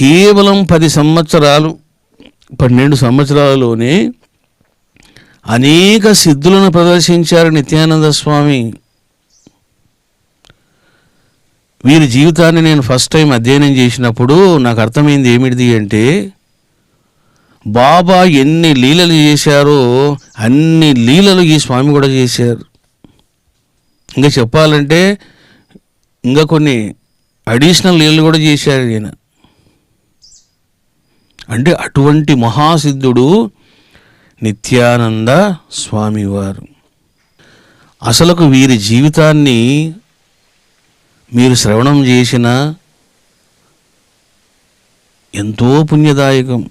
కేవలం 12 సంవత్సరాలలోనే అనేక సిద్ధులను ప్రదర్శించారు నిత్యానంద స్వామి. వీరి జీవితాన్ని నేను ఫస్ట్ టైం అధ్యయనం చేసినప్పుడు నాకు అర్థమైంది ఏమిటిది అంటే, బాబా ఎన్ని లీలలు చేశారో అన్ని లీలలు ఈ స్వామి కూడా చేశారు. ఇంకా చెప్పాలంటే ఇంకా కొన్ని అడిషనల్ లీలలు కూడా చేశారు ఈయన. అంటే అటువంటి మహాసిద్ధుడు నిత్యానంద స్వామివారు. అసలుకు వీరి జీవితాన్ని మీరు శ్రవణం చేసిన ఎంతో పుణ్యదాయకం.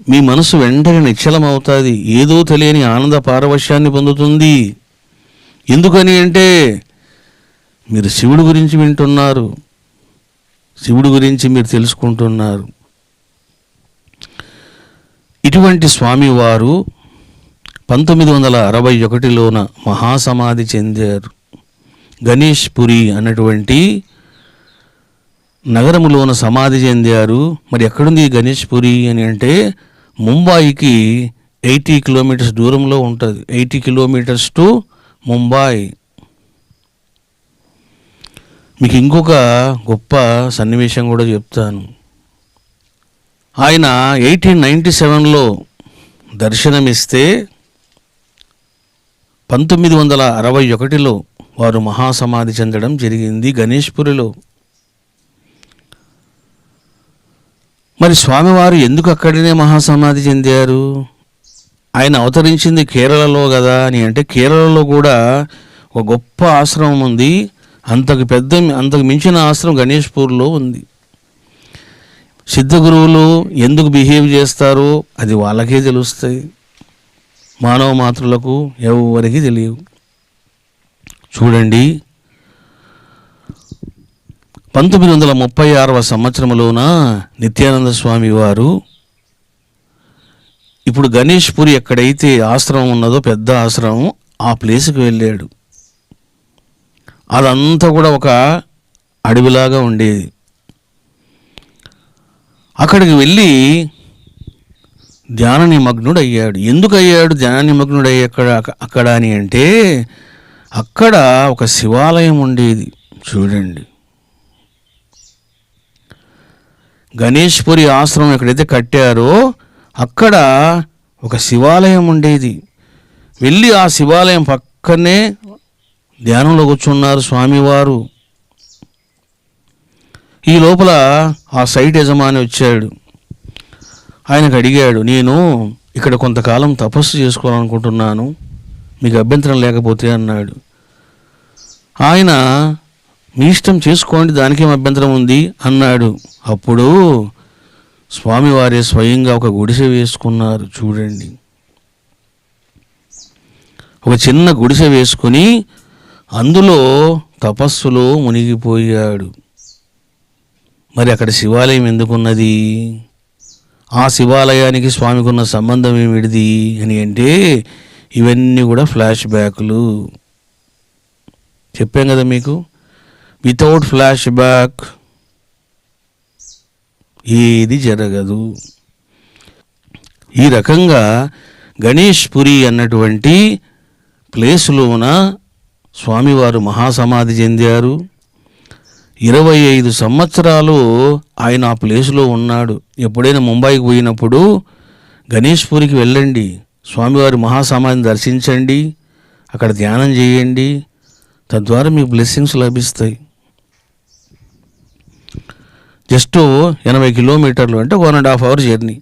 మీ మనసు వెంటనే నిశ్చలమవుతుంది, ఏదో తెలియని ఆనంద పారవశ్యాన్ని పొందుతుంది. ఎందుకని అంటే మీరు శివుడి గురించి వింటున్నారు, శివుడి గురించి మీరు తెలుసుకుంటున్నారు. ఇటువంటి స్వామివారు 1961లోన మహాసమాధి చెందారు. గణేష్పురి అన్నటువంటి నగరములోన సమాధి చెందారు. మరి ఎక్కడుంది గణేష్పురి అని అంటే ముంబాయికి 80 కిలోమీటర్స్ దూరంలో ఉంటుంది. 80 కిలోమీటర్స్ టు ముంబాయి. మీకు ఇంకొక గొప్ప సన్నివేశం కూడా చెప్తాను. ఆయన 1897లో దర్శనమిస్తే 1961లో వారు మహాసమాధి చెందడం జరిగింది గణేష్పురిలో. మరి స్వామివారు ఎందుకు అక్కడనే మహాసమాధి చెందారు? ఆయన అవతరించింది కేరళలో కదా అని అంటే, కేరళలో కూడా ఒక గొప్ప ఆశ్రమం ఉంది. అంతకు మించిన ఆశ్రమం గణేష్పూర్లో ఉంది. సిద్ధ గురువులు ఎందుకు బిహేవ్ చేస్తారో అది వాళ్ళకే తెలుస్తాయి, మానవ మాతృలకు ఎవరికి తెలియవు. చూడండి, 1936వ సంవత్సరంలోన నిత్యానంద స్వామి వారు ఇప్పుడు గణేష్పురి ఎక్కడైతే ఆశ్రమం ఉన్నదో, పెద్ద ఆశ్రమం, ఆ ప్లేస్కి వెళ్ళాడు. అదంతా కూడా ఒక అడవిలాగా ఉండేది. అక్కడికి వెళ్ళి ధ్యాన నిమగ్నుడు అయ్యాడు. ఎందుకు అయ్యాడు ధ్యాన నిమగ్నుడు అక్కడ అని అంటే, అక్కడ ఒక శివాలయం ఉండేది. చూడండి, గణేష్పురి ఆశ్రమం ఎక్కడైతే కట్టారో అక్కడ ఒక శివాలయం ఉండేది. వెళ్ళి ఆ శివాలయం పక్కనే ధ్యానంలో కూర్చున్నారు స్వామివారు. ఈ లోపల ఆ సైట్ యజమాని వచ్చాడు. ఆయనకు అడిగాడు, నేను ఇక్కడ కొంతకాలం తపస్సు చేసుకోవాలనుకుంటున్నాను, మీకు అభ్యంతరం లేకపోతే అన్నాడు. ఆయన, మీ ఇష్టం చేసుకోండి, దానికేం అభ్యంతరం ఉంది అన్నాడు. అప్పుడు స్వామివారే స్వయంగా ఒక గుడిసె వేసుకున్నారు. చూడండి, ఒక చిన్న గుడిసె వేసుకుని అందులో తపస్సులో మునిగిపోయాడు. మరి అక్కడ శివాలయం ఎందుకున్నది? ఆ శివాలయానికి స్వామికి ఉన్న సంబంధం ఏమిటిది అని అంటే, ఇవన్నీ కూడా ఫ్లాష్ బ్యాక్లు. చెప్పాం కదా మీకు, వితౌట్ ఫ్లాష్ బ్యాక్ ఏది జరగదు. ఈ రకంగా గణేష్పురి అన్నటువంటి ప్లేసులోన స్వామివారు మహాసమాధి చెందారు. 25 సంవత్సరాలు ఆయన ఆ ప్లేసులో ఉన్నాడు. ఎప్పుడైనా ముంబైకి పోయినప్పుడు గణేష్పురికి వెళ్ళండి, స్వామివారి మహాసమాధిని దర్శించండి, అక్కడ ధ్యానం చేయండి, తద్వారా మీకు బ్లెస్సింగ్స్ లభిస్తాయి. జస్ట్ 80 కిలోమీటర్లు అంటే 1.5 hour జర్నీ.